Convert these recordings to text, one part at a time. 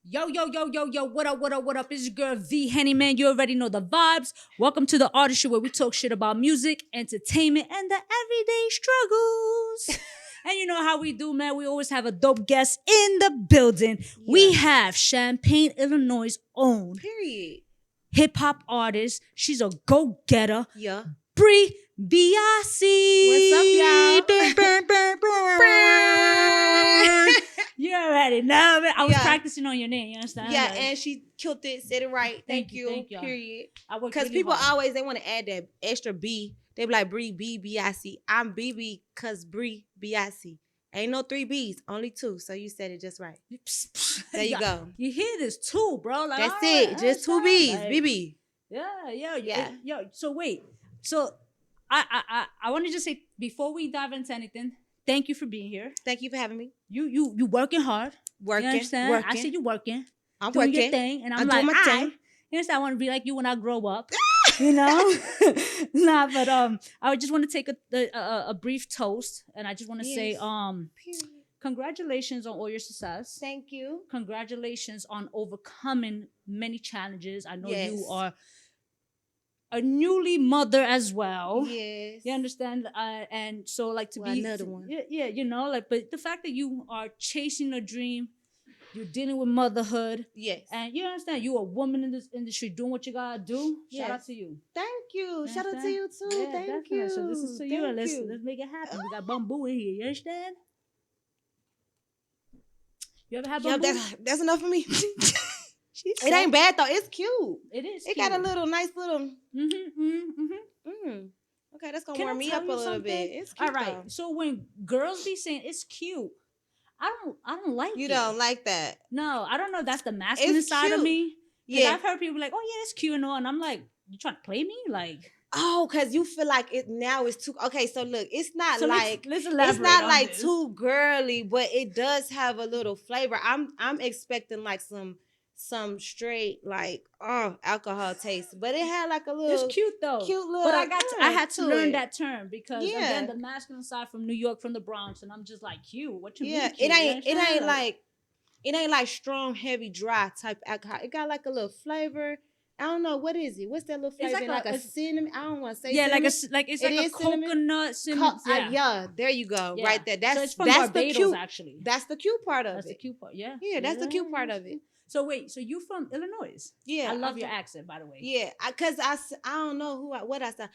Yo, yo, yo, yo, yo, what up, what up, what up? It's your girl V-HENNY, man. You already know the vibes. Welcome to the Artistry Show, where we talk shit about music, entertainment, and the everyday struggles. And you know how we do, man. We always have a dope guest in the building. We have Champaign, Illinois' own Period. hip-hop artist. She's a go-getter. Yeah. Bri Biase. What's up, y'all? You already know it. I was Yeah. practicing on your name. You understand? Yeah, Like, and she killed it, said it right. Thank you. Thank you. Period. I worked Because really people hard. always, they want to add that extra B. They be like, Bri Biase. I'm BB because Bri Biase. Ain't no 3 B's, only 2. So you said it just right. There you go. You hear this too, bro? Like, That's all it. right, Just 2 all right. B's. Like, BB. Yeah. Yo. So wait. So I want to just say before we dive into anything, thank you for being here. Thank you for having me. You working hard. Working. You understand? Working. I see you working. I'm doing working. your thing, and I'm I'm like, doing my thing. You understand? I want to be like you when I grow up. You know? Nah, but I just want to take a brief toast, and I just want to say Period. congratulations on all your success. Thank you. Congratulations on overcoming many challenges. I know you Yes. are a newly mother as well. Yes. You understand? And so like to Well, be another one. Yeah, you know, like, but the fact that you are chasing a dream, you're dealing with motherhood, Yes. and you understand you're a woman in this industry doing what you gotta do. Shout out Yes. to you. Thank you. Shout out to understand? you too. Yeah, Thank definitely. you. So this is to you, and let's Thank make it happen. We got Bumbu in here. You understand? You ever had Yeah, Bumbu? that's enough for me. She It said- ain't bad though. It's cute. It is. It got a little nice little. Mm-hmm. Okay, that's gonna Can I warm me tell up a you little something? bit. It's cute. All right. Though. So when girls be saying it's cute, I don't like You it. don't like that. No, I don't know. If that's the masculine It's side of cute. me. Yeah. I've heard people like, oh yeah, it's cute and all, and I'm like, you trying to play me? Like, Oh, cause you feel like it now is too. Okay, so look, it's not so like let's elaborate. it's not on like this. too girly, but it does have a little flavor. I'm expecting like some straight like alcohol taste, but it had like a little. It's cute though. Cute little. But I had to learn it. that term because Yeah. again, the masculine side from New York, from the Bronx, and I'm just like, cute. What you Yeah, mean? Cute? it ain't You understand? it ain't like strong, heavy, dry type alcohol. It got like a little flavor. I don't know what is it. What's that little flavor? like Like a it's- cinnamon. I don't want to say yeah, cinnamon. like it's It like a is cinnamon? coconut cinnamon. Yeah, there you go. Yeah. Right there. That's so it's from that's Barbados, the cute. actually. That's the cute part of That's the it. cute part. Yeah. Yeah, that's the cute part of it. So wait, so you from Illinois? Yeah, I love I'm your from- accent, by the way. Yeah, cause I don't know what I sound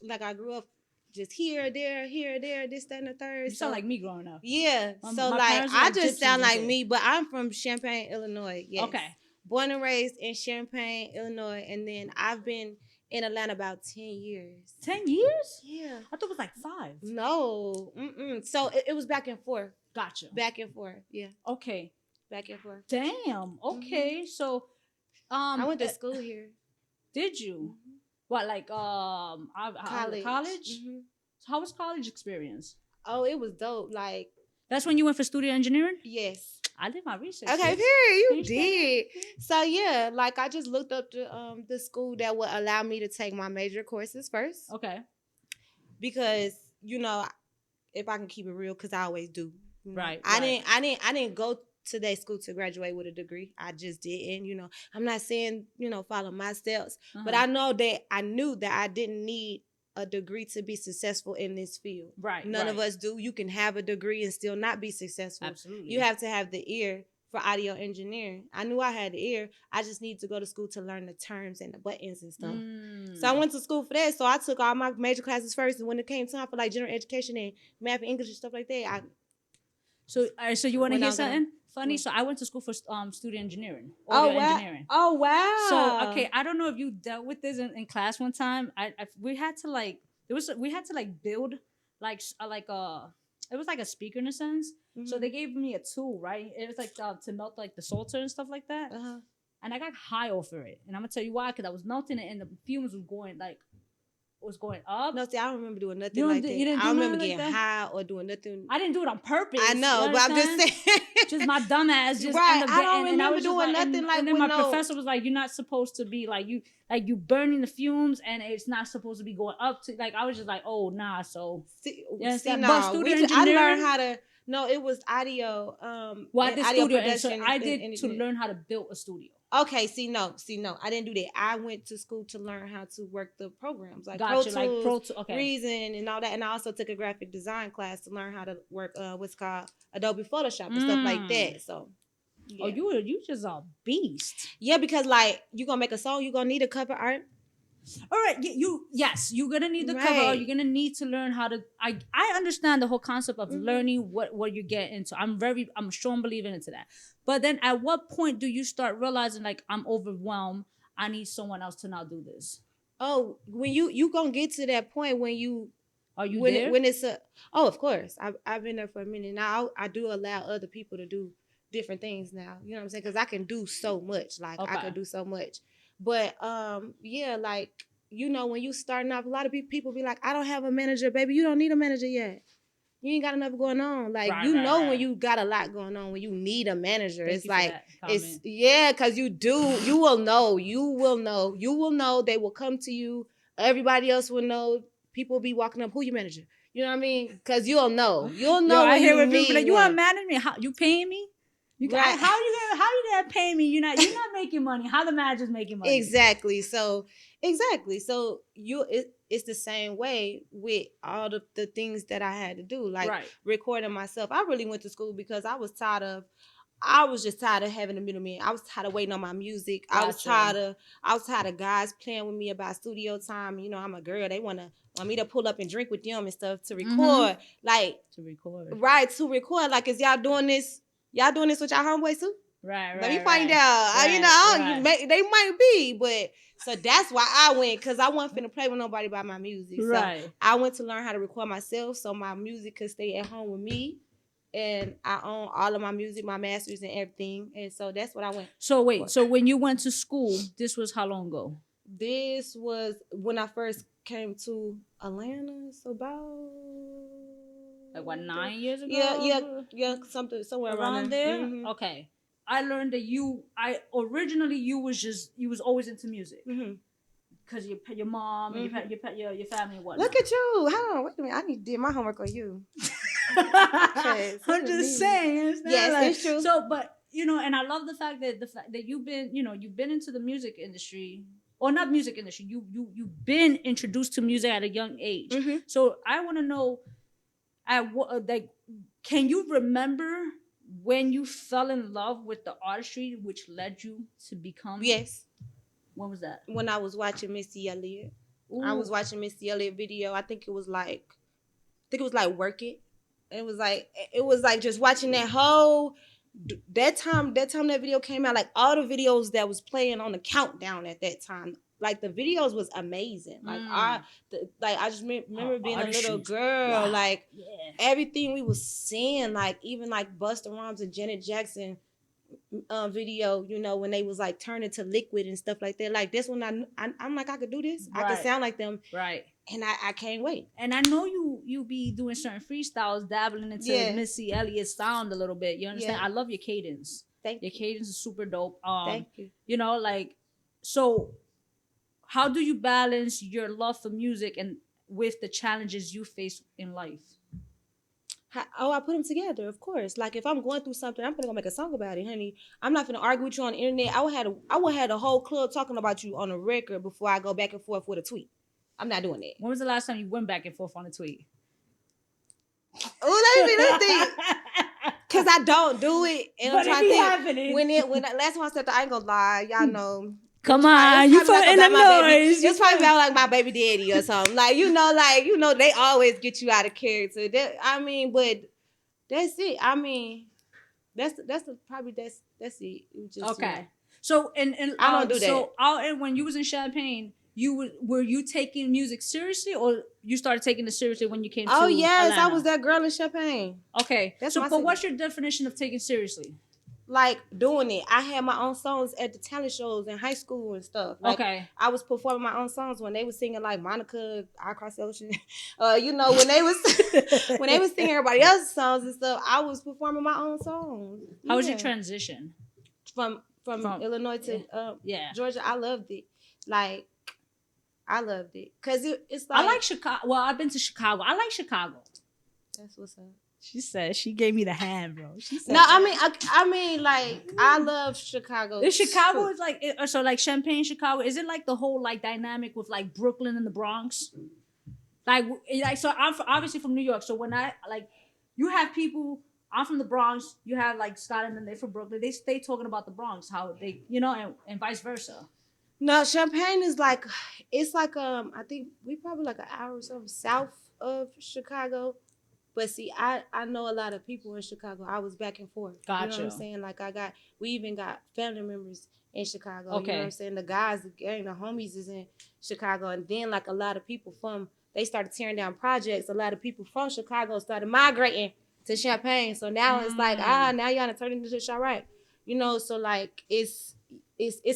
like I grew up just here, there, this, that, and the third. You sound like me growing up. Yeah, so my like parents were I like just gypsies sound and like shit. me, but I'm from Champaign, Illinois. Yes. Okay. Born and raised in Champaign, Illinois, and then I've been in Atlanta about 10 years. 10 years? Yeah. I thought it was like 5. No. So it was back and forth. Gotcha. Back and forth. Yeah. Okay. Back and forth. Damn. Okay. So, I went to school here. Did you? What, like College. College? Mhm. How was college experience? Oh, it was dope. Like, That's when you went for studio engineering? yes. I did my research. Okay, sis. period. You Finish that. did. So yeah, like I just looked up the school that would allow me to take my major courses first. Okay. Because, you know, if I can keep it real, because I always do. You know? Right, I right. didn't go to that school to graduate with a degree. I just didn't, you know. I'm not saying, you know, follow my steps. But I know that I knew that I didn't need a degree to be successful in this field. Right. None of right. us do. You can have a degree and still not be successful. Absolutely. You have to have the ear for audio engineering. I knew I had the ear. I just need to go to school to learn the terms and the buttons and stuff. So I went to school for that. So I took all my major classes first. And when it came time for like general education and math and English and stuff like that, So, all right, so you want to When hear I'm gonna- something funny? what? So I went to school for studio engineering. oh Audio wow. engineering. Oh wow. So okay, I don't know if you dealt with this in class one time. We had to like build like it was like a speaker in a sense. So they gave me a tool, right? It was like to melt like the salter and stuff like that. Uh-huh. And I got high off of it. And I'm gonna tell you why, because I was melting it and the fumes was going up. No, see, I don't remember doing nothing You don't like do- that. you didn't I do don't remember nothing getting like that? high or doing nothing. I didn't do it on purpose. I know, you but I'm just understand? saying. Just my dumb ass just Right, ended up I don't getting, and I remember was just doing like, nothing like and then with my no- professor was like, you're not supposed to be like you burning the fumes and it's not supposed to be going up to, like, I was just like, oh nah. So See, Yes, see, that no, bus studio I engineering- learned how to No, it was audio. Well, I and did audio studio, and so production I and did to engineering. learn how to build a studio. Okay, see, no, I didn't do that. I went to school to learn how to work the programs like Gotcha, Pro like Tools, Pro Tools, okay. Reason, and all that. And I also took a graphic design class to learn how to work what's called Adobe Photoshop and stuff like that. So, yeah. Oh, you just a beast. Yeah, because like you gonna make a song, you gonna need a cover art. All right, yes, you're gonna need the cover art. You're gonna need to learn how to. I understand the whole concept of learning what you get into. I'm a strong believer into that. But then, at what point do you start realizing like I'm overwhelmed? I need someone else to now do this. Oh, when you gonna get to that point when you. Are you when there? When it's a of course I've been there for a minute now. I do allow other people to do different things now. You know what I'm saying? Because I can do so much. Like I can do so much. But yeah, like when you starting off, a lot of people be like, I don't have a manager, baby. You don't need a manager yet. You ain't got enough going on. Like when you got a lot going on, when you need a manager, it's like it's because you do. You will know. You will know. You will know. They will come to you. Everybody else will know. People will be walking up. Who your manager? You know what I mean? Because you'll know. You'll know. I hear when people you like, you want to manage me? How you paying me? Right. How you gonna pay me? You're not making money. How the manager's making money? Exactly. So it's the same way with all the things that I had to do, like recording myself. I really went to school because I was just tired of having a middleman. I was tired of waiting on my music. Gotcha. I was tired of guys playing with me about studio time. I'm a girl. They want me to pull up and drink with them and stuff to record. Like to record. Right, to record. Like, is y'all doing this? Y'all doing this with y'all homeboys too? Right. Let me find out. They might be, but so that's why I went, because I wasn't finna play with nobody about my music. Right. So I went to learn how to record myself so my music could stay at home with me. And I own all of my music, my masters and everything. And so that's what I went. So wait, so when you went to school, this was how long ago? This was when I first came to Atlanta. It's about like what, 9 years ago? Yeah, somewhere around there. Mm-hmm. Okay. I learned that you was always into music. Because your mom and your family and whatnot. Look at you. Hold on, wait a minute. I need to do my homework on you. I'm just saying. Yes, it's true. So, but and I love the fact that you've been into the music industry, or not music industry. You've been introduced to music at a young age. Mm-hmm. So I want to know, can you remember when you fell in love with the artistry, which led you to become? Yes. When was that? When I was watching Missy Elliott. Ooh. I was watching Missy Elliott video. I think it was like Work It. It was like just watching that whole that time that video came out, like all the videos that was playing on the countdown at that time. Like the videos was amazing. Like I just remember being a little girl. Wow. Like everything we was seeing, like even like Busta Rhymes and Janet Jackson video, when they was like turning to liquid and stuff like that. Like this one, I'm like, I could do this. Right. I could sound like them. Right. And I can't wait. And I know you be doing certain freestyles, dabbling into Missy Elliott's sound a little bit. You understand? I love your cadence. Thank you. Your cadence is super dope. Thank you. So how do you balance your love for music and with the challenges you face in life? I put them together, of course. Like if I'm going through something, I'm gonna make a song about it, honey. I'm not gonna argue with you on the internet. I would have a whole club talking about you on a record before I go back and forth with a tweet. I'm not doing that. When was the last time you went back and forth on a tweet? Oh, let me think. Cause I don't do it, and I'm trying to think. When last time I said that, I ain't gonna lie, y'all know. Come on, you from Illinois. It's probably about like my baby daddy or something. They always get you out of character. But that's it. I mean, that's it. Just, okay. So and I don't do that. So when you was in Champaign, were you taking music seriously, or you started taking it seriously when you came to yes, Atlanta? I was that girl in Champagne. Okay. But what's your definition of taking seriously? Like doing it. I had my own songs at the talent shows in high school and stuff. Like, I was performing my own songs when they was singing like Monica, I Cross the Ocean. When they was singing everybody else's songs and stuff, I was performing my own songs. How was your transition from Illinois to Georgia? I loved it. Like I loved it because it's like I like Chicago. Well, I've been to Chicago. I like Chicago. That's what's up. She said she gave me the hand, bro. She said, No, I mean, like I love Chicago. is Chicago too. is like so like Champagne, Chicago? Is it like the whole like dynamic with like Brooklyn and the Bronx? Like so I'm obviously from New York. So when I like, you have people. I'm from the Bronx. You have like Scotland and they're from Brooklyn. They stay talking about the Bronx, how they, and vice versa. No, Champagne is like, it's like I think we probably like an hour or something south of Chicago. But see, I know a lot of people in Chicago. I was back and forth. Gotcha. You know what I'm saying? Like we even got family members in Chicago. Okay. You know what I'm saying? The guys, the gang, the homies is in Chicago. And then like a lot of people they started tearing down projects. A lot of people from Chicago started migrating to Champagne. So now it's like, now y'all done turned into Chirac. You know, so like it's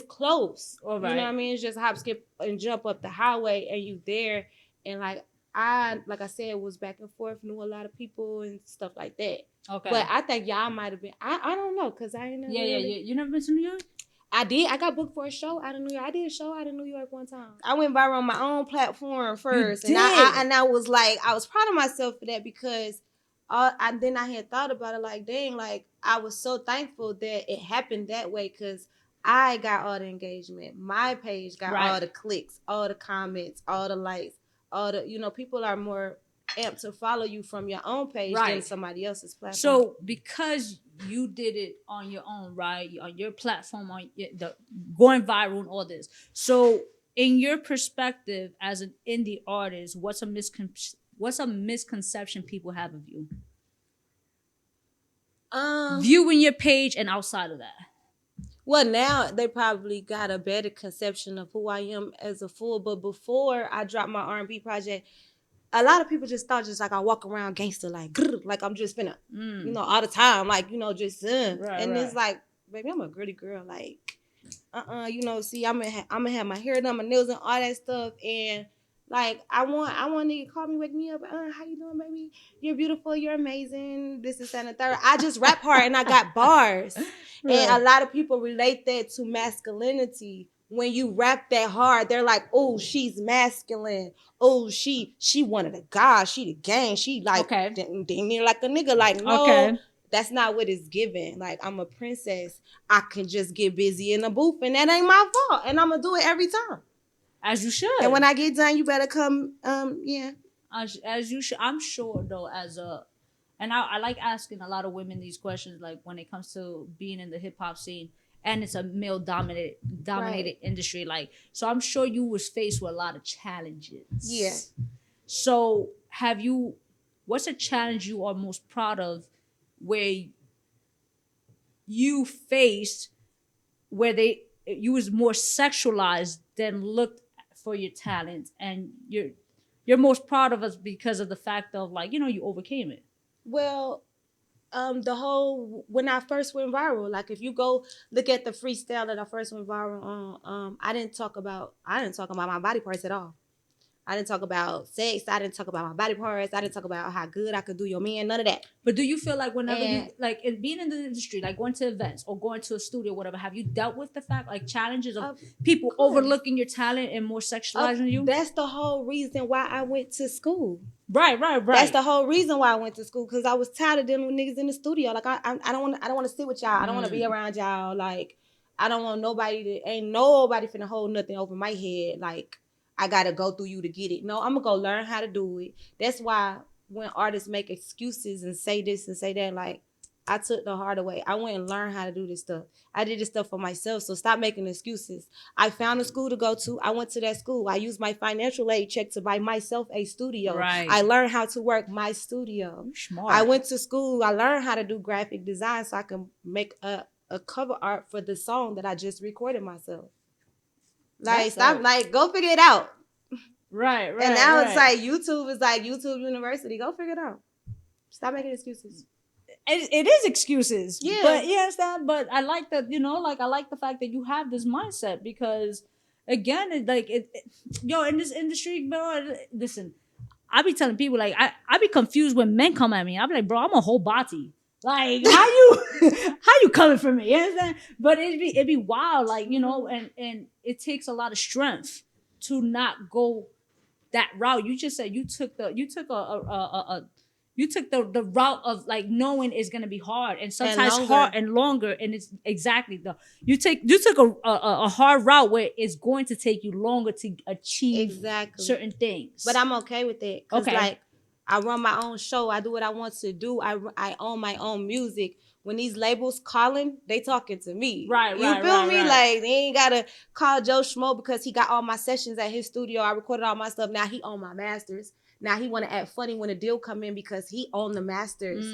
close. All right. You know what I mean? It's just hop, skip, and jump up the highway and you there. And like I said, was back and forth, knew a lot of people and stuff like that. Okay. But I think y'all might have been. I don't know, cause I ain't never. Yeah. You never been to New York? I did. I got booked for a show out of New York. I did a show out of New York one time. I went viral on my own platform first, you and I was like, I was proud of myself for that because, then I had thought about it like, dang, like I was so thankful that it happened that way because I got all the engagement. My page got all the clicks, all the comments, all the likes, all the people are more amped to follow you from your own page than somebody else's platform. So because you did it on your own, right? On your platform, the going viral and all this. So in your perspective as an indie artist, what's a misconception people have of you? Viewing your page and outside of that. Well, now they probably got a better conception of who I am as a fool. But before I dropped my R&B project, a lot of people just thought like I walk around gangster like I'm just finna, all the time, like, just, it's like, baby, I'm a gritty girl, like, see, I'm gonna have my hair done, my nails and all that stuff, and like, I want nigga to call me, wake me up, how you doing, baby? You're beautiful, you're amazing, this, and the third. I just rap hard and I got bars, and a lot of people relate that to masculinity. When you rap that hard, they're like, oh, she's masculine. Oh, she one of the guys. She the gang. She like, dang near like a nigga. Like, no, that's not what it's given. Like, I'm a princess. I can just get busy in the booth, and that ain't my fault. And I'm going to do it every time. As you should. And when I get done, you better come, As you should. I'm sure, though, and I like asking a lot of women these questions, like, when it comes to being in the hip-hop scene. And it's a male dominated industry. Like, so I'm sure you was faced with a lot of challenges. Yeah. So what's a challenge you are most proud of where you faced where you was more sexualized than looked for your talent, and you're most proud of us because of the fact of, like, you overcame it? Well, when I first went viral, like if you go look at the freestyle that I first went viral on, I didn't talk about my body parts at all. I didn't talk about sex. I didn't talk about my body parts. I didn't talk about how good I could do your man. None of that. But do you feel like whenever you, like, being in the industry, like going to events or going to a studio, whatever, have you dealt with the fact, like, challenges of people overlooking your talent and more sexualizing you? That's the whole reason why I went to school. Right. That's the whole reason why I went to school, because I was tired of dealing with niggas in the studio. Like, I don't want to sit with y'all. I don't want to be around y'all. Like, I don't want ain't nobody finna hold nothing over my head. Like, I gotta go through you to get it. No, I'm gonna go learn how to do it. That's why when artists make excuses and say this and say that, like, I took the harder way. I went and learned how to do this stuff. I did this stuff for myself, so stop making excuses. I found a school to go to. I went to that school. I used my financial aid check to buy myself a studio. Right. I learned how to work my studio. Smart. I went to school. I learned how to do graphic design so I can make a cover art for the song that I just recorded myself. Like, stop, like, go figure it out. Right. And now it's like YouTube is like YouTube University. Go figure it out. Stop making excuses. It is excuses. Yeah. But yes, but I like that, I like the fact that you have this mindset, because again, in this industry, bro, listen, I be telling people, like, I be confused when men come at me. I be like, bro, I'm a whole body. Like, how you coming for me? You understand? But it'd be wild, like, and it takes a lot of strength to not go that route. You just said you took a You took the route of like knowing it's gonna be hard and sometimes longer. hard and longer, and it's exactly you took a hard route where it's going to take you longer to achieve certain things. But I'm okay with it. Cause Okay. like I run my own show. I do what I want to do. I own my own music. When these labels calling, they talking to me. Right. You feel me? Like they ain't gotta call Joe Schmo because he got all my sessions at his studio. I recorded all my stuff. Now he own my masters. Now he want to act funny when a deal come in because he own the masters.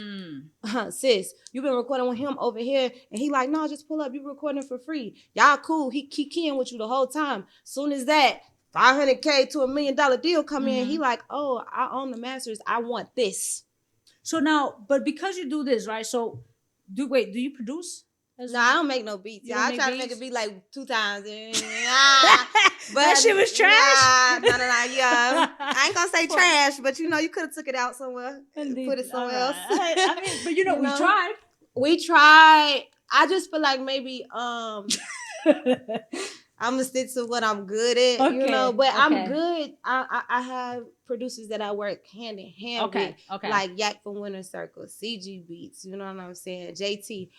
Sis, you been recording with him over here, and he like, no, just pull up. You recording for free. Y'all cool. He keying with you the whole time. Soon as that $500K to $1 million deal come in, he like, oh, I own the masters. I want this. So now, but because you do this, right? So do you produce? No, I don't make no beats. I try to make a beat like 2 times. But that shit was trash. No. Yeah, I ain't gonna say trash, but you could have took it out somewhere, and put it somewhere else. I mean, but we tried. We tried. I just feel like maybe I'm gonna stick to what I'm good at, okay. But I'm good. I have producers that I work hand in hand with, like Yak from Winter Circle, CG Beats. You know what I'm saying? JT.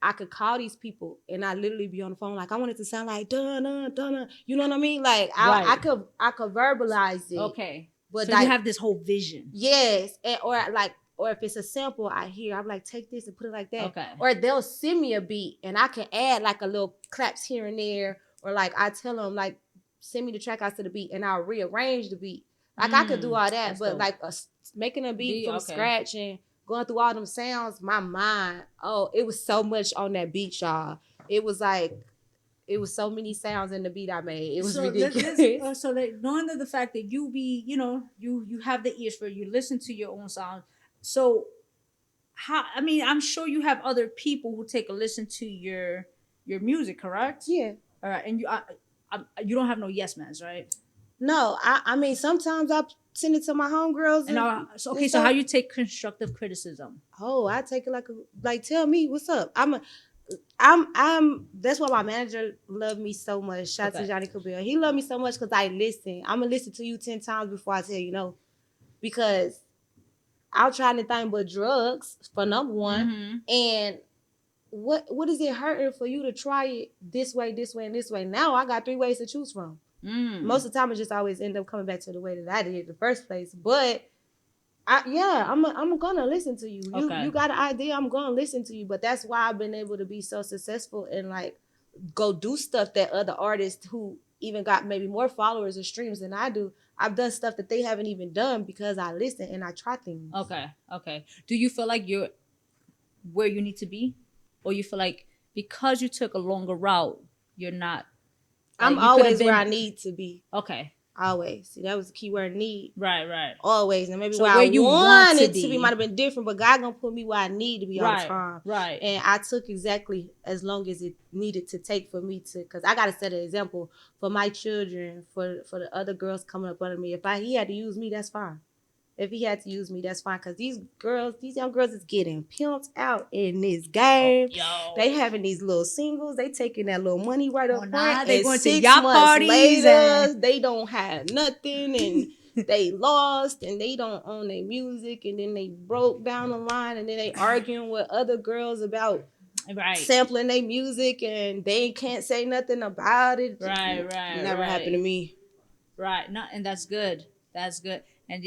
I could call these people and I literally be on the phone like I want it to sound like dun dun dun. You know what I mean? Like I could verbalize it. Okay. But so you have this whole vision. Yes, or if it's a sample I hear, I'm like, take this and put it like that. Okay. Or they'll send me a beat and I can add like a little claps here and there, or like I tell them like send me the track out to the beat and I'll rearrange the beat. Like I could do all that, but dope. Like making a beat from scratch and going through all them sounds, my mind, it was so much on that beat, y'all. It was like, it was so many sounds in the beat I made. It was ridiculous. So knowing the fact that you be, you have the ears for it, you listen to your own sound. So I'm sure you have other people who take a listen to your music, correct? Yeah. All right. And you don't have no yes mans, right? No, I mean, sometimes I send it to my homegirls. So how you take constructive criticism? Oh, I take it like tell me what's up. I'm that's why my manager loved me so much. Shout out to Johnny Cabell. He loved me so much because I listen. I'm gonna listen to you 10 times before I tell you no. Because I'll try anything but drugs for number one. And what is it hurting for you to try it this way, and this way? Now I got 3 ways to choose from. Most of the time, it just always end up coming back to the way that I did in the first place. But I'm gonna listen to you. You got an idea, I'm gonna listen to you. But that's why I've been able to be so successful and like go do stuff that other artists who even got maybe more followers or streams than I do. I've done stuff that they haven't even done because I listen and I try things. Okay. Do you feel like you're where you need to be, or you feel like because you took a longer route, you're not? I'm always where I need to be. Okay. Always. See, that was the key word, need. Right. Always. And maybe where you wanted to be might have been different, but God gonna put me where I need to be all the time. Right. And I took exactly as long as it needed to take for me to, because I gotta set an example for my children, for the other girls coming up under me. If he had to use me, that's fine. If he had to use me, that's fine. Because these young girls is getting pimped out in this game. They having these little singles. They taking that little money right up front. They going to yacht parties. Later, they don't have nothing. And they lost. And they don't own their music. And then they broke down the line. And then they arguing with other girls about sampling their music. And they can't say nothing about it. Right. Never happened to me. Right. No, and that's good. That's good. And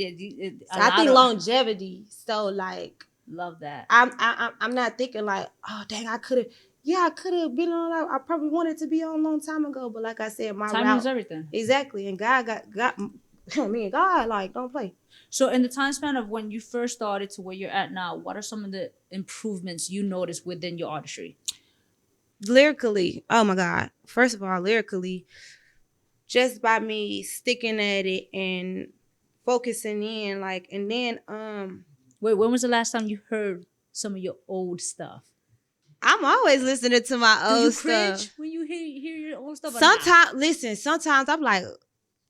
I think longevity. So like, love that. I'm not thinking like, oh dang, I could have been on. I probably wanted to be on a long time ago. But like I said, my time is everything. Exactly, and God got me and God like don't play. So in the time span of when you first started to where you're at now, what are some of the improvements you noticed within your artistry? Lyrically, oh my God! First of all, lyrically, just by me sticking at it and focusing in, like, and then wait, when was the last time you heard some of your old stuff? I'm always listening to my old stuff. Cringe when you hear your old stuff? Sometimes I'm like,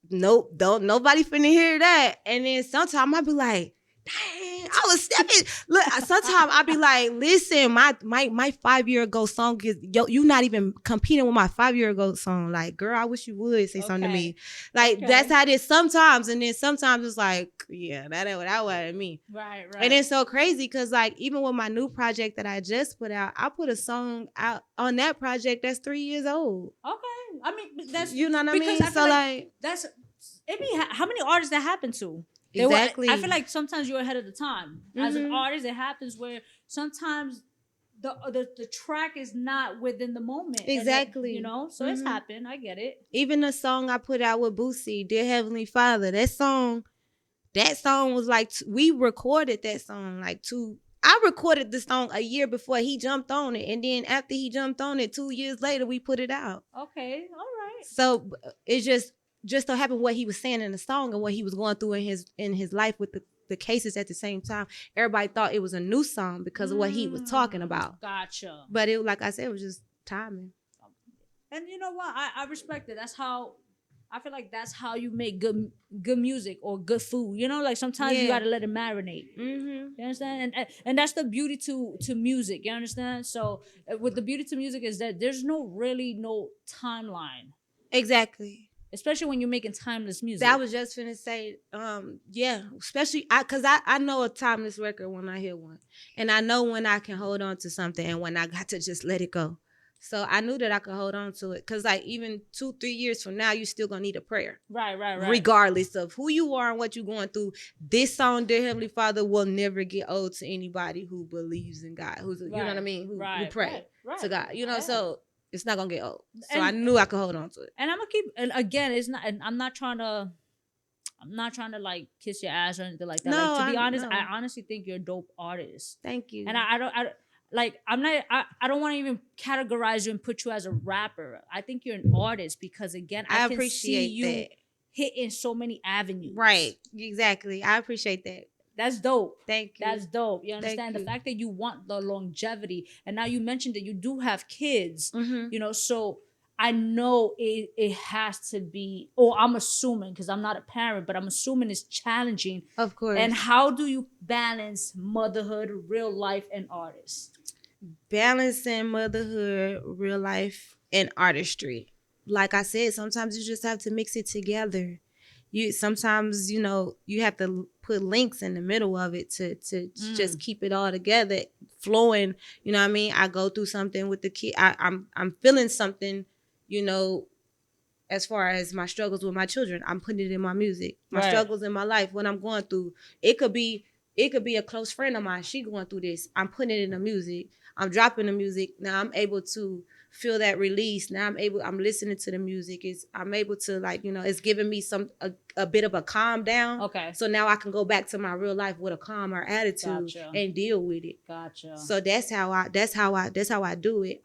nope, don't nobody finna hear that. And then sometimes I be like, dang, I was stepping. Look, sometimes I be like, listen, my 5-year ago song is you not even competing with my 5-year ago song. Like, girl, I wish you would say something to me. Like, that's how it is sometimes. And then sometimes it's like, yeah, that ain't what I wanted me. Right. And it's so crazy because, like, even with my new project that I just put out, I put a song out on that project that's 3 years old. Okay. I mean, that's, you know what I mean? So like that's, it be, how many artists that happen to? Exactly. I feel like sometimes you're ahead of the time. As an artist, it happens where sometimes the track is not within the moment. Exactly. You know? So it's happened. I get it. Even the song I put out with Boosie, Dear Heavenly Father, that song was like, we recorded that song like I recorded the song a year before he jumped on it. And then after he jumped on it, 2 years later, we put it out. Okay. All right. So it's just so happened what he was saying in the song and what he was going through in his life with the cases at the same time. Everybody thought it was a new song because of what he was talking about. Gotcha. But it, like I said, it was just timing. And you know what? I respect it. I feel like that's how you make good music or good food. You know, like sometimes you gotta let it marinate. You understand? And that's the beauty to music. You understand? So with the beauty to music is that there's no timeline. Exactly. Especially when you're making timeless music. I was just finna say, especially because I know a timeless record when I hear one. And I know when I can hold on to something and when I got to just let it go. So I knew that I could hold on to it. Because like even 2-3 years from now, you still going to need a prayer. Right. Regardless of who you are and what you're going through. This song, Dear Heavenly Father, will never get old to anybody who believes in God. You know what I mean? Who pray to God. You know, so it's not going to get old. So I knew I could hold on to it. And I'm going to keep, and again, it's not, and I'm not trying to like kiss your ass or anything like that. No, like, to be honest, I honestly think you're a dope artist. Thank you. And I don't want to even categorize you and put you as a rapper. I think you're an artist because again, I can see you that. Hitting so many avenues. Right. Exactly. I appreciate that. That's dope. Thank you. That's dope. You understand? The fact that you want the longevity, and now you mentioned that you do have kids, you know, so I know it has to be, or I'm assuming, because I'm not a parent, but I'm assuming it's challenging. Of course. And how do you balance motherhood, real life, and artists? Balancing motherhood, real life, and artistry. Like I said, sometimes you just have to mix it together. Sometimes, you know, you have to put links in the middle of it to just keep it all together, flowing. You know what I mean? I go through something with the kid. I'm feeling something, you know, as far as my struggles with my children. I'm putting it in my music. My struggles in my life, what I'm going through. It could be a close friend of mine. She going through this. I'm putting it in the music. I'm dropping the music. Now I'm able to feel that release. Now I'm listening to the music. I'm able to, like, you know, it's giving me a bit of a calm down. Okay. So now I can go back to my real life with a calmer attitude and deal with it. Gotcha. So that's how I do it.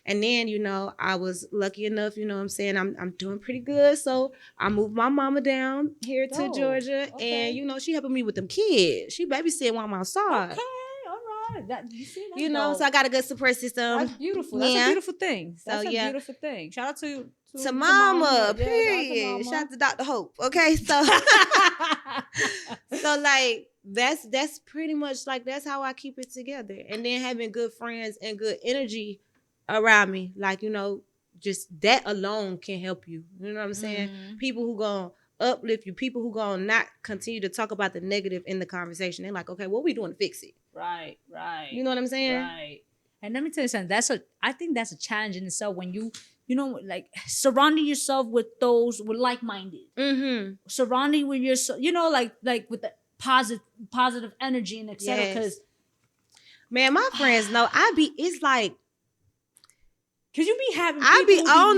And then, you know, I was lucky enough, you know what I'm saying, I'm doing pretty good. So I moved my mama down here to Georgia. Okay. And, you know, she helping me with them kids. She babysitting while I'm outside. Okay. You know, so I got a good support system. That's beautiful. That's a beautiful thing. That's a beautiful thing. Shout out to mama, period. Shout out to Dr. Hope. Okay, so so like that's pretty much like that's how I keep it together. And then having good friends and good energy around me, like, you know, just that alone can help you. You know what I'm saying? People who gonna uplift you, people who gonna not continue to talk about the negative in the conversation. They're like, okay, what we doing to fix it? Right. You know what I'm saying? Right. And let me tell you something. I think that's a challenge in itself when you know, like surrounding yourself with those with like-minded. Surrounding with yourself, you know, like with the positive energy and etc. Because man, my friends know it's like. Cause you be having I be on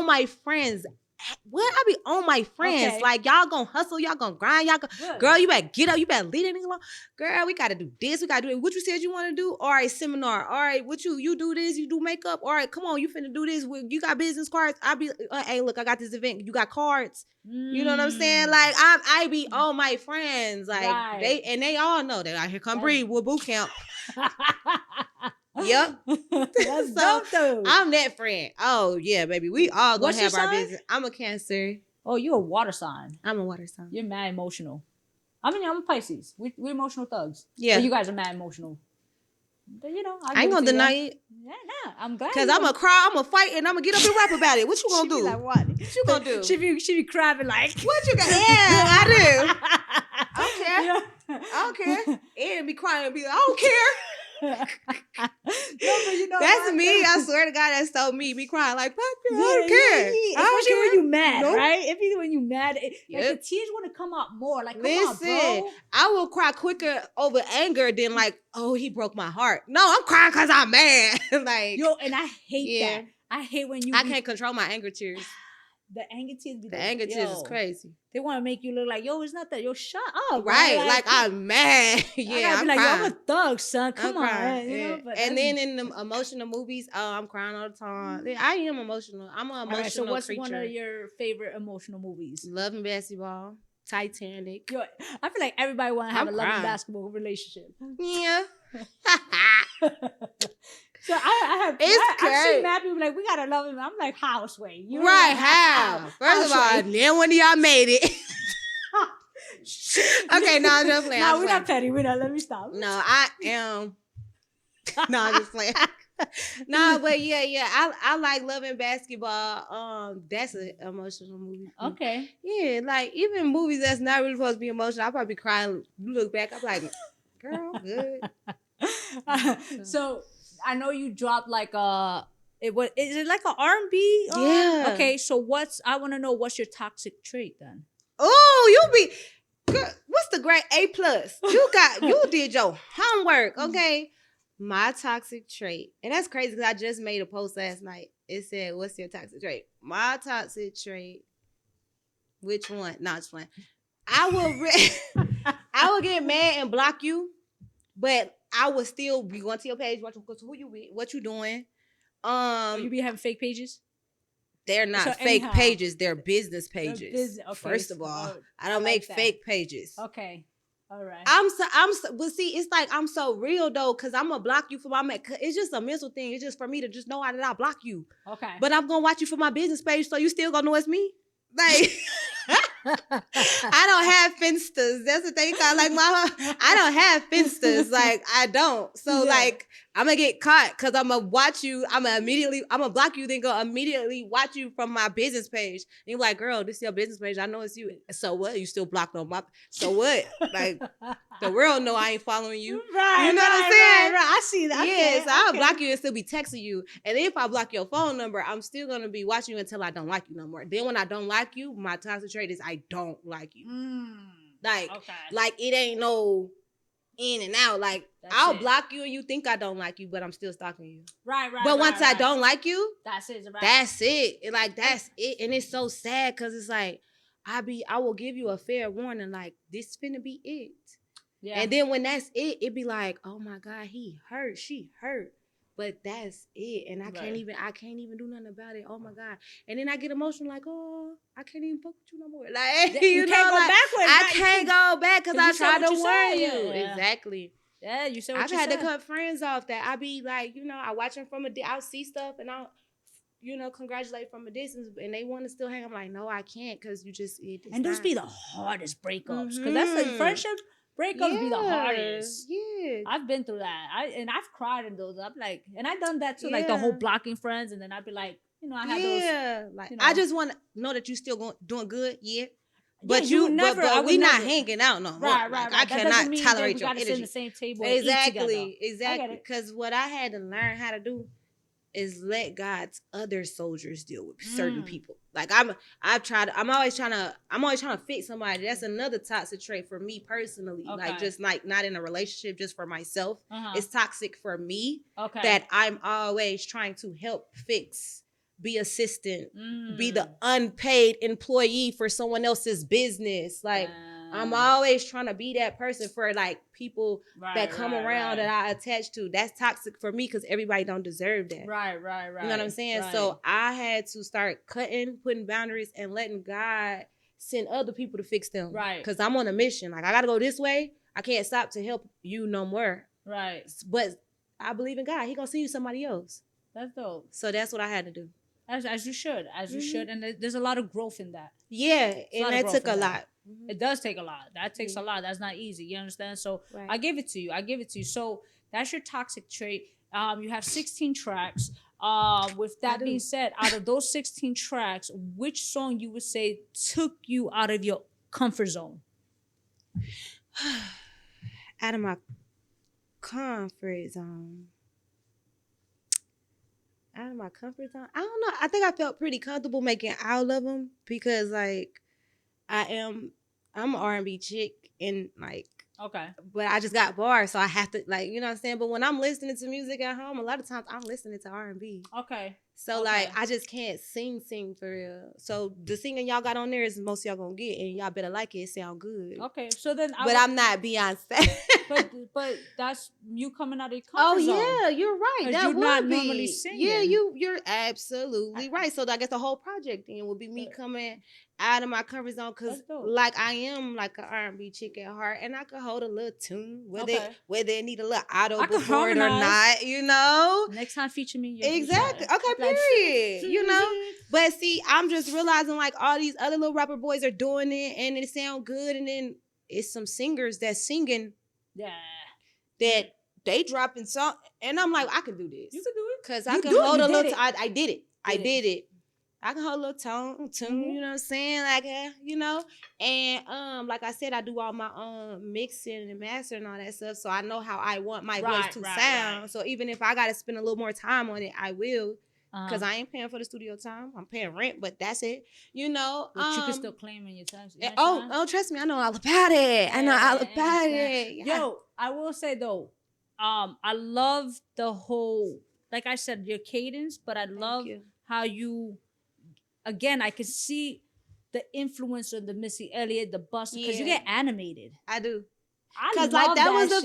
my friends. What? I be on my friends. Okay. Like, y'all gonna hustle, y'all gonna grind, girl, you better get up, you better lead it along. Girl, we gotta do this, we gotta do it. What you said you wanna do? All right, seminar. All right, what you do this, you do makeup. All right, come on, you finna do this. You got business cards. I be, hey, look, I got this event. You got cards. You know what I'm saying? Like, I be on my friends. Like, they all know that. Here come Bri with boot camp. Yep. That's dope though. I'm that friend. Oh yeah, baby. We all gonna have our business. I'm a Cancer. Oh, you're a water sign. I'm a water sign. You're mad emotional. I mean, I'm a Pisces. We emotional thugs. Yeah. But you guys are mad emotional. But, you know, I ain't gonna deny it. Yeah, nah. I'm glad. Cause I'm gonna cry, I'm gonna fight, and I'm gonna get up and rap about it. What you gonna do? Like, what? What you gonna do? She be crying like, what you got? Yeah, I do. I don't care. Yeah. I don't care. And be crying and be like, I don't care. No, but you know That's what? me. I swear to God, that's so me. Be crying like, fuck you. I don't care. I don't Especially care. when you mad, Nope. right? If when you mad, like Yep. the tears want to come out more. Like, come Listen, on, bro. I will cry quicker over anger than like, oh, he broke my heart. No, I'm crying because I'm mad. Like, Yo, and I hate Yeah. that. I hate when you. I can't control my anger tears. The anger tears. Be The like, anger tears is yo, crazy. They want to make you look like, yo, it's not that. Yo, shut up. Right. man. Like, I'm mad. Yeah, I gotta I'm be like, crying. yo, I'm a thug, son. Come I'm on. crying, You yeah. know? But And that's- then in the emotional movies, oh, I'm crying all the time. I am emotional. I'm an All emotional right, so what's creature. one of your favorite emotional movies? Love and Basketball, Titanic. Yo, I feel like everybody want to have I'm a love and crying. basketball relationship. Yeah. So I've crazy. seen mad people like, we gotta love him. I'm like, how, Sway? You know, Right, like, how? First of all, Sway? then when y'all made it. Okay, no, I'm just playing. No, I'm we're just not petty. We're not. Let me stop. No, I am. No, I'm just playing. No, but yeah. I like Love and Basketball. That's an emotional movie. Okay. Yeah, like even movies that's not really supposed to be emotional, I'll probably cry and look back. I'm like, girl, good. So I know you dropped like is it like an R&B? Yeah. Okay, so I want to know what's your toxic trait then? Oh, girl, what's the grade A+? You did your homework, okay? My toxic trait, and that's crazy because I just made a post last night. It said, "What's your toxic trait?" My toxic trait. Which one? No, it's fine. I will get mad and block you, but I will still be going to your page, watching who you with, what you doing. You be having fake pages? They're not So fake anyhow, pages. They're business pages. Okay, First of all, I don't like make that. fake pages. Okay. All right. But see, it's like I'm so real though, cause I'm gonna block you for it's just a mental thing. It's just for me to just know that I block you. Okay. But I'm gonna watch you for my business page, so you still gonna know it's me. Like, I don't have finsters. That's the thing. I don't have finsters. Like, I don't. So, like, I'm going to get caught because I'm going to watch you. I'm going to block you, then go immediately watch you from my business page. And you're like, girl, this is your business page. I know it's you. So what? You still blocked on my, so what? Like, the world know I ain't following you. Right. You know what I'm saying? Right. I see that. Yes, I'll block you and still be texting you. And if I block your phone number, I'm still going to be watching you until I don't like you no more. Then when I don't like you, my toxic trait is I don't like you. Like it ain't no in and out. Like, I'll block you and you think I don't like you, but I'm still stalking you. Right. But once I don't like you, that's it. Right? That's it. That's it. And it's so sad because it's like, I will give you a fair warning, like, this finna be it. Yeah. And then when that's it be like, oh my God, he hurt, she hurt. But that's it. And I can't even do nothing about it. Oh my God. And then I get emotional, like, oh, I can't even fuck with you no more. Like, you can't go backwards. I can't go back because I tried to warn you. Yeah. Exactly. Yeah, you said what I've you had said. to cut friends off that I be like, I watch them from I'll see stuff and I'll, congratulate from a distance, and they want to still hang. I'm like, no, I can't, because you just. And those be the hardest breakups, because that's like friendship breakups be the hardest. Yeah, I've been through that. I've cried in those. I'm like, and I've done that too, like the whole blocking friends, and then I'd be like, I had those. Like, I just want to know that you still doing good. Yeah. But but we not hanging out no more. Right. I cannot tolerate your energy. Sit in the same table. Exactly. Because what I had to learn how to do is let God's other soldiers deal with certain people. Like I'm always trying to fix somebody. That's another toxic trait for me personally. Okay. Like, just like not in a relationship, just for myself. It's toxic for me that I'm always trying to help fix, be assistant, be the unpaid employee for someone else's business. Like, I'm always trying to be that person for, like, people that come around that I attach to. That's toxic for me because everybody don't deserve that. Right. You know what I'm saying? Right. So I had to start putting boundaries, and letting God send other people to fix them. Right. Because I'm on a mission. Like, I got to go this way. I can't stop to help you no more. Right. But I believe in God. He going to send you somebody else. That's dope. So that's what I had to do. As you should, and there's a lot of growth in that. Yeah, and that took a lot. It does take a lot. That takes a lot. That's not easy. You understand? So I give it to you. So that's your toxic trait. You have 16 tracks. With that being said, out of those 16 tracks, which song you would say took you out of your comfort zone? Out of my comfort zone. Out of my comfort zone? I don't know. I think I felt pretty comfortable making all of them because, like, I'm an R&B chick and, like, okay, but I just got bars, so I have to, like, you know what I'm saying? But when I'm listening to music at home, a lot of times I'm listening to R&B. Okay. So, like, I just can't sing for real. So, the singing y'all got on there is most y'all gonna get, and y'all better like it. It sound good. Okay, so then I'm not Beyonce. but that's you coming out of your comfort zone. Oh, yeah, you're right. That you're would not be. normally singing. Yeah, you're absolutely right. So, I guess the whole project then would be me coming out of my comfort zone because, like, I am, like, an R&B chick at heart, and I can hold a little tune, whether it need a little auto before it or not, you know? Next time, feature me. Exactly. Okay, period. You know? But see, I'm just realizing, like, all these other little rapper boys are doing it, and it sound good, and then it's some singers that's singing that they dropping song, and I'm like, I can do this. You can do it. Because I can hold a little, I did it. I did it. I can hold a little tune, you know what I'm saying? Like, you know? And like I said, I do all my mixing and mastering and all that stuff. So I know how I want my voice to sound. Right. So even if I gotta spend a little more time on it, I will. Because I ain't paying for the studio time. I'm paying rent, but that's it. You know? But you can still claim in your time. Trust me, I know all about it. I know all about it. Yeah. Yo, I will say though, I love the whole, like I said, your cadence, but I love how you, again, I can see the influence of the Missy Elliott, the Buster, because you get animated. I do. Because like that was like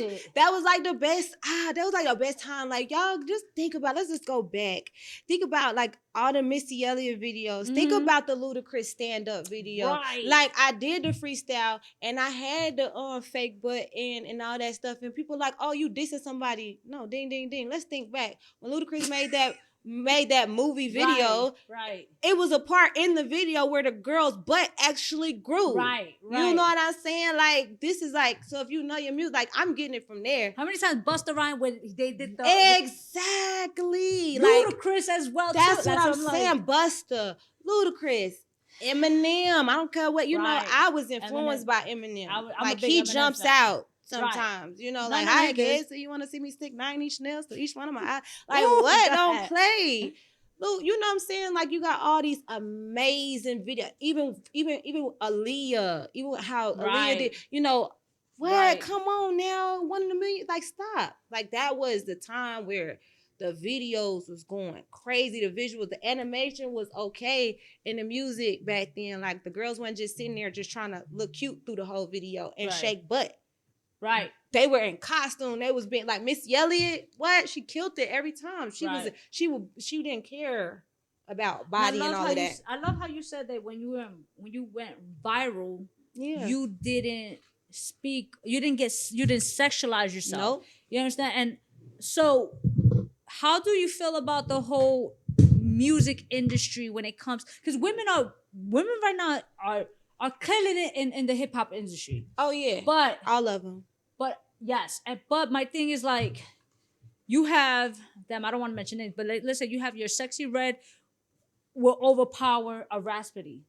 the best. That was like the best time. Like y'all just think about. Let's just go back. Think about like all the Missy Elliott videos. Mm-hmm. Think about the Ludacris stand up video. Right. Like I did the freestyle and I had the fake butt and all that stuff. And people like, oh, you dissing somebody? No, ding ding ding. Let's think back when Ludacris made that movie video. Right. It was a part in the video where the girl's butt actually grew. Right. You know what I'm saying? Like, this is like, so if you know your music, like, I'm getting it from there. How many times Busta Rhymes when they did the... Exactly. Ludacris as well, that's what I'm saying. Busta, Ludacris, Eminem. I don't care what, you know, I was influenced by Eminem. Like, he jumps out. Sometimes, you know, like, I guess, so you want to see me stick 9 inch nails to each one of my eyes? Like, what? Don't play. Look, you know what I'm saying? Like, you got all these amazing videos. Even Aaliyah, even how Aaliyah did, you know, what? Right. Come on now. 1 in a million. Like, stop. Like, that was the time where the videos was going crazy. The visuals, the animation was okay. And the music back then, like, the girls weren't just sitting there just trying to look cute through the whole video and shake butt. Right. They were in costume. They was being like Missy Elliott. What? She killed it every time. She didn't care about body and all of that. I love how you said that when you went viral, you didn't sexualize yourself. Nope. You understand? And so how do you feel about the whole music industry when it comes, because women right now are killing it in the hip hop industry. Oh yeah, but all of them. But yes, but my thing is like, you have them. I don't want to mention it, but let's say you have your Sexy Red will overpower a Raspity.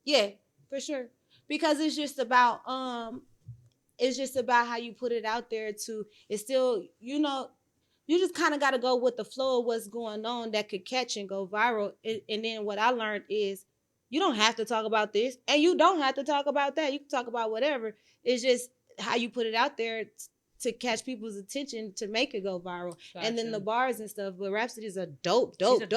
Yeah, for sure. Because it's just about how you put it out there. It's still, you know, you just kind of got to go with the flow of what's going on that could catch and go viral. And then what I learned is, you don't have to talk about this, and you don't have to talk about that. You can talk about whatever. It's just how you put it out there to catch people's attention to make it go viral. Gotcha. And then the bars and stuff. But Rhapsody's a dope artist.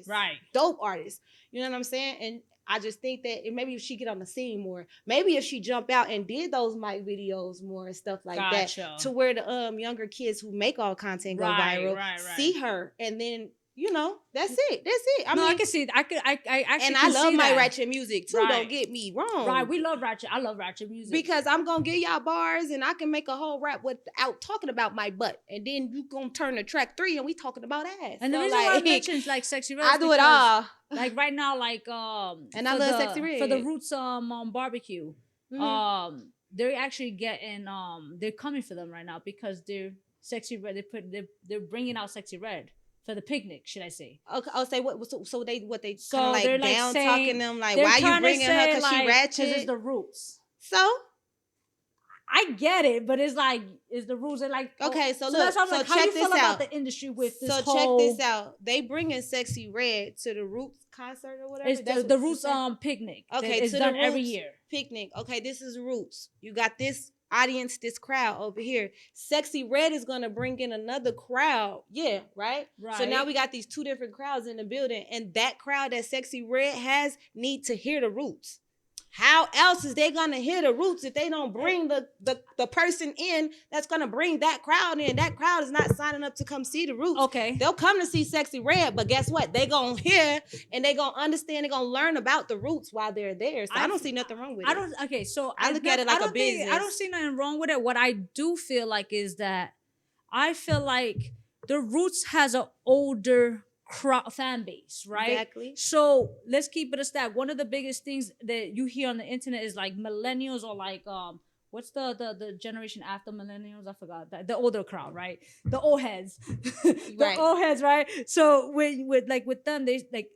Right. Dope artist. You know what I'm saying? And I just think that maybe if she get on the scene more, maybe if she jump out and did those mic videos more and stuff like that, to where the younger kids who make all content go viral, see her, and then, you know, that's it. I no, mean, I can see. I actually. and I can love see my that. ratchet music too. Right. Don't get me wrong. Right, we love ratchet. I love ratchet music because I'm gonna give y'all bars, and I can make a whole rap without talking about my butt, and then you gonna turn to track 3, and we talking about ass. And so the reason why I mentioned like Sexy Red, I do it all. Like right now, like and I love Sexy Red for the Roots barbecue. Mm-hmm. They're actually getting they're coming for them right now because they're Sexy Red. They're bringing out Sexy Red for the picnic, should I say? Okay, I'll say what? So they so kind of like they're down saying, talking them like, why you bringing her because like, she ratchet? Because it's the Roots. So I get it, but it's like it's the rules. And like okay, so look, that's how I'm so like, check how you this feel out. about the industry with this so whole. Check this out. They bringing Sexy Red to the Roots concert or whatever. It's the Roots picnic. Okay, it's to done the Roots every year. Picnic. Okay, this is Roots. You got this audience, this crowd over here. Sexy Red is gonna bring in another crowd. Yeah, right? So now we got these 2 different crowds in the building, and that crowd that Sexy Red has need to hear the Roots. How else is they gonna hear the Roots if they don't bring the person in that's gonna bring that crowd in? That crowd is not signing up to come see the Roots. Okay. They'll come to see Sexy Red, but guess what? They gonna hear and they gonna understand, they gonna learn about the Roots while they're there. So I don't see nothing wrong with it. Okay, so I look at it like a business. I don't see nothing wrong with it. What I do feel like is that I feel like the Roots has an older fan base, right? Exactly. So let's keep it a stat. One of the biggest things that you hear on the internet is like millennials or like what's the generation after millennials? I forgot that. The older crowd, right? The old heads. Old heads, right? So with them, they like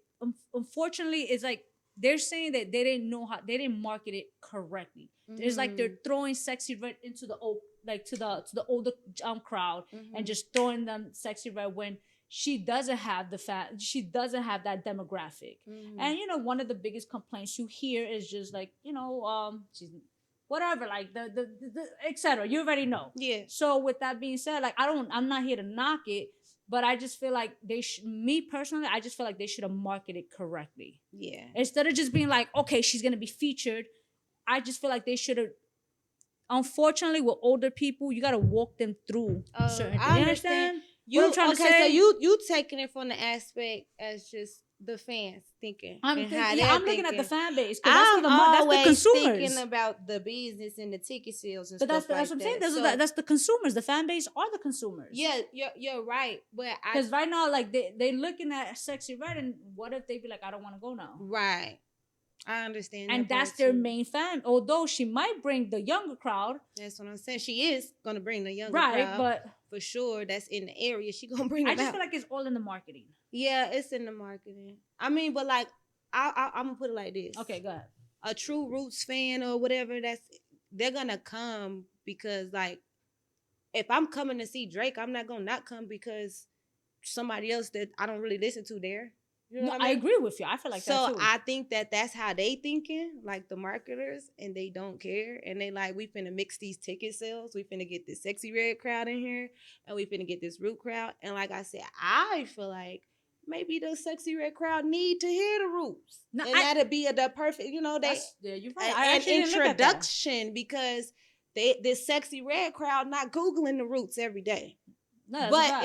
unfortunately it's like they're saying that they didn't market it correctly. It's like they're throwing Sexy Red into the old, like to the older crowd and just throwing them Sexy Red when she doesn't have she doesn't have that demographic. And one of the biggest complaints you hear is just like, she's whatever, like the etc. You already know. Yeah. So with that being said, like I'm not here to knock it, but I just feel like me personally, I just feel like they should have marketed correctly. Yeah. Instead of just being like, okay, she's gonna be featured, I just feel like they should have. Unfortunately, with older people, you gotta walk them through certain things. You understand? What I'm trying to say? So you taking it from the aspect as just the fans thinking. I'm looking at the fan base. I'm that's the consumers. thinking about the business and the ticket sales and but stuff that's what I'm saying. That's the consumers. The fan base are the consumers. Yeah, you're right. But because right now, like they looking at Sexy Red, and what if they be like, I don't want to go now? Right. I understand. And that's their main fan. Although she might bring the younger crowd. That's what I'm saying. She is gonna bring the younger crowd. Right, but for sure, that's in the area. She gonna bring. I just feel like it's all in the marketing. Yeah, it's in the marketing. I mean, but like, I'm gonna put it like this. Okay, go ahead. A true Roots fan or whatever, they're gonna come because like, if I'm coming to see Drake, I'm not gonna not come because somebody else that I don't really listen to there. You know what I mean? I agree with you. I feel like that too. So I think that's how they thinking, like the marketers, and they don't care. And they like, we finna mix these ticket sales. We finna get this Sexy Red crowd in here, and we finna get this Root crowd. And like I said, I feel like maybe the Sexy Red crowd need to hear the Roots. No, and that'd be the perfect, you're right. An introduction because this Sexy Red crowd not Googling the Roots every day. No, but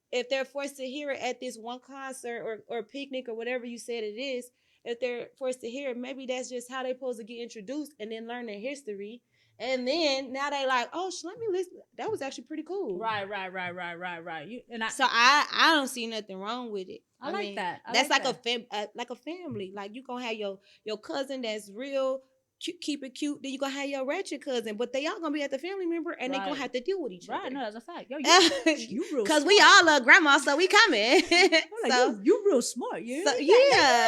if they're forced to hear it at this one concert or picnic or whatever you said it is, if they're forced to hear it, maybe that's just how they're supposed to get introduced and then learn their history. And then now they like, oh, let me listen. That was actually pretty cool. Right. So I don't see nothing wrong with it. I mean, that. That's like a family. Like you gonna have your cousin that's real. Keep it cute. Then you gonna have your ratchet cousin, but they all gonna be at the family member, and they gonna have to deal with each other. Right, no, that's a fact. Yo, you real because we all love grandma, so we coming. So you real smart, yeah.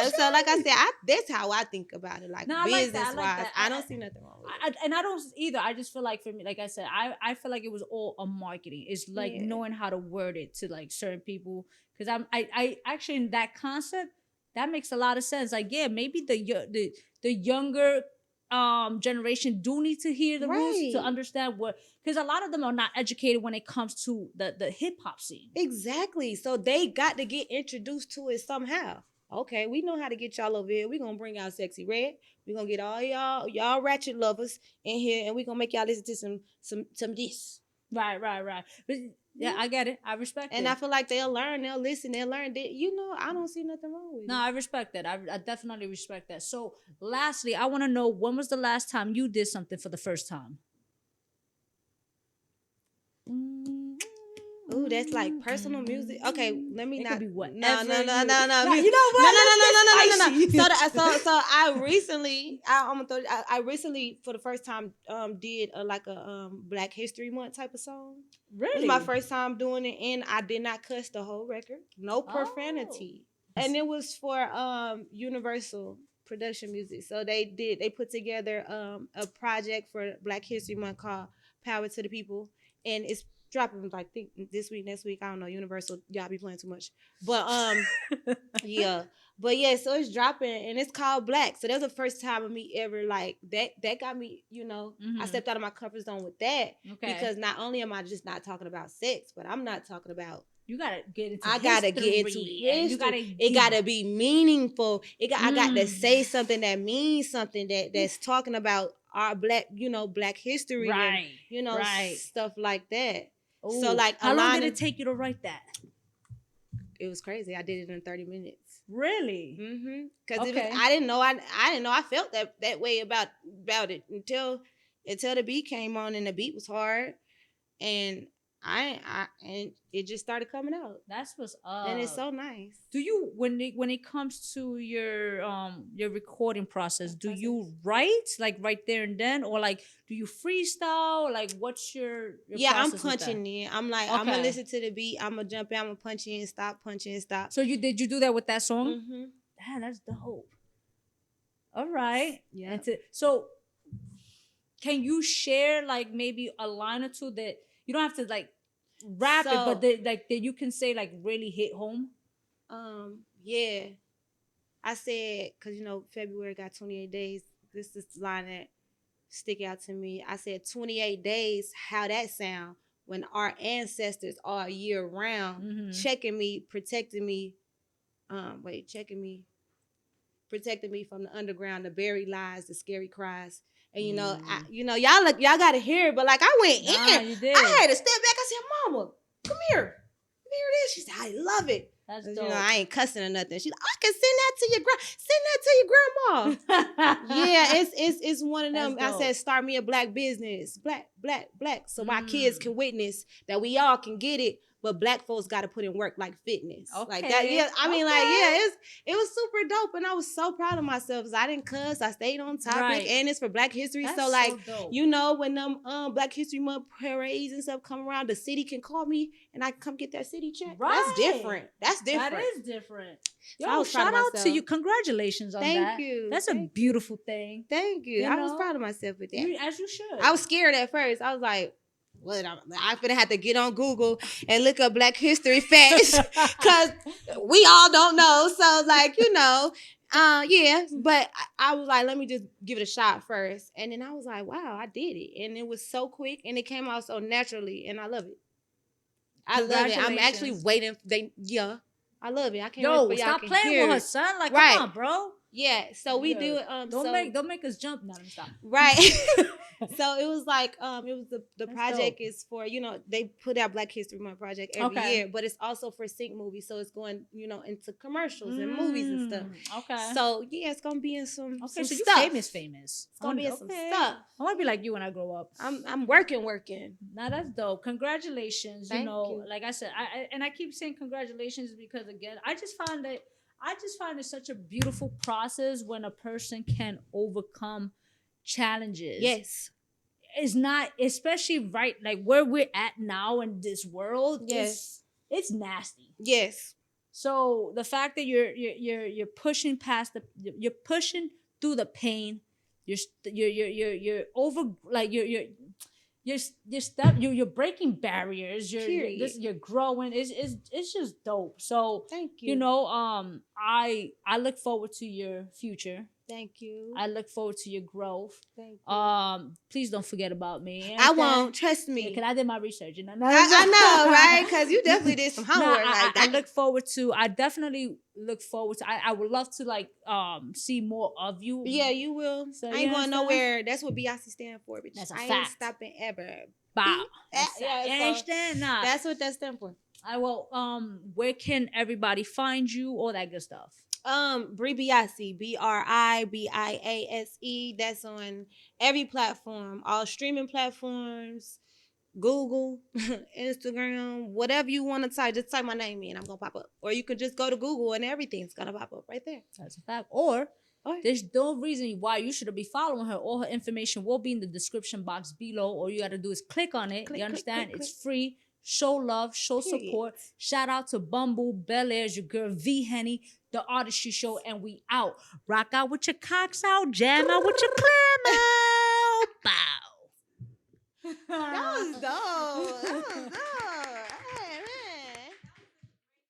So like I said, that's how I think about it, like business wise. I don't see nothing wrong with it, and I don't either. I just feel like for me, like I said, I feel like it was all a marketing. It's like knowing how to word it to like certain people. Because I actually in that concept that makes a lot of sense. Like maybe the younger generation do need to hear the Roots to understand because a lot of them are not educated when it comes to the hip-hop scene. Exactly. So they got to get introduced to it somehow. Okay, we know how to get y'all over here. We're gonna bring out Sexy Red. We're gonna get all y'all ratchet lovers in here, and we're gonna make y'all listen to some this. Right. But Yeah, I get it. I respect And it. I feel like they'll learn, they'll listen, they'll learn. I don't see nothing wrong with it. No, I respect that. I definitely respect that. So, lastly, I want to know, when was the last time you did something for the first time? Ooh, that's like personal music. Okay, let me It not. could be whatever. No. Nah, Music. you know what? No. Let's get spicy. So I recently, I recently for the first time did a Black History Month type of song. Really? It was my first time doing it, and I did not cuss the whole record. No Oh. profanity, and it was for Universal Production Music. So they put together a project for Black History Month called Power to the People, and it's dropping like think this week, next week. I don't know. Universal, y'all be playing too much, but yeah. But yeah, so it's dropping and it's called Black. So that's the first time of me ever like that. That got me, I stepped out of my comfort zone with that. Okay. Because not only am I just not talking about sex, but I'm not talking about. You gotta get into. I gotta get into history. You gotta. It gotta be meaningful. I got to say something that means something that's talking about our Black history, right? And, right. stuff like that. Ooh. So like, how long did it take you to write that? It was crazy. I did it in 30 minutes. Really? Mm-hmm. Because I didn't know. I didn't know. I felt that way about it until the beat came on and the beat was hard, and and it just started coming out. That's what's up. And it's so nice. Do you when it comes to your recording process, do you write like right there and then, or like do you freestyle? Like what's your I'm process punching in. I'm like, I'm gonna listen to the beat. I'm gonna jump in. I'm gonna punch in, stop, punch in, stop. So did you do that with that song? Mm-hmm. Ah, that's dope. All right. Yeah. So can you share like maybe a line or two that you don't have to like rap it, but that you can say like really hit home? Yeah. I said, because February got 28 days. This is the line that stick out to me. I said 28 days, how that sound when our ancestors all year round checking me, protecting me, protecting me from the underground, the buried lies, the scary cries. And y'all gotta hear it, but like I went in. You did. I had to step back. I said, Mama, come here. Hear this. She said, I love it. That's dope. I ain't cussing or nothing. She's like, I can send that to your grandma. Yeah, it's one of them. I said, start me a Black business. Black. So my kids can witness that we all can get it. But Black folks got to put in work like fitness. Okay. Like that. Yeah. I mean, it was super dope. And I was so proud of myself because I didn't cuss. I stayed on topic. Right. And it's for Black history. That's so like, dope. When them Black History Month parades and stuff come around, the city can call me and I can come get that city check. Right. That's different. That is different. Yo, shout out to you. Congratulations on that. Thank you. That's a beautiful thing. Thank you. I was proud of myself with that. As you should. I was scared at first. I was like, what? I'm gonna have to get on Google and look up Black history facts because we all don't know. So like, yeah. But I was like, let me just give it a shot first. And then I was like, wow, I did it. And it was so quick and it came out so naturally. And I love it. I love it. I'm actually waiting. I love it. I can't wait for y'all stop playing with her, son. Like, right. Come on, bro. Yeah. So we do it. Don't make us jump. No, stop. Right. So it was like it was the project dope. Is for they put out Black History Month project every year, but it's also for sync movies, so it's going into commercials and movies and stuff. Okay. So yeah, it's gonna be in some so stuff. You famous. It's gonna be in some stuff. I want to be like you when I grow up. I'm working. Now that's dope. Congratulations. Thank you. Like I said, I keep saying congratulations because again, I just find it such a beautiful process when a person can overcome challenges. Yes. It's not, especially right like where we're at now in this world. Yes. It's nasty. Yes. So the fact that you're pushing past you're pushing through the pain. You're over like you're breaking barriers. You're growing. It's just dope. So thank you. I look forward to your future. Thank you. I look forward to your growth. Thank you. Please don't forget about me. I won't. Trust me. Because I did my research. I know, right? Because you definitely did some homework. I definitely look forward to. I would love to see more of you. Yeah, you will. So, I ain't going nowhere. That's what Biase stand for. Bitch. That's a fact. I ain't stopping ever. Bow. Yeah, You so understand? Nah. that's what that stands for. I will. Where can everybody find you? All that good stuff. Bri Biase, BRIBIASE. That's on every platform, all streaming platforms, Google, Instagram, whatever you want to type. Just type my name in, I'm gonna pop up. Or you can just go to Google and everything's gonna pop up right there. That's a fact. Or there's no reason why you should be following her. All her information will be in the description box below. All you gotta do is click on it. You understand? It's free. Show love, show support. Shout out to Bumbu Bel-Air's your girl V-Henny, the Artistry Show, and we out. Rock out with your cocks out, jam out with your clam out. Bow. That was dope. That was dope.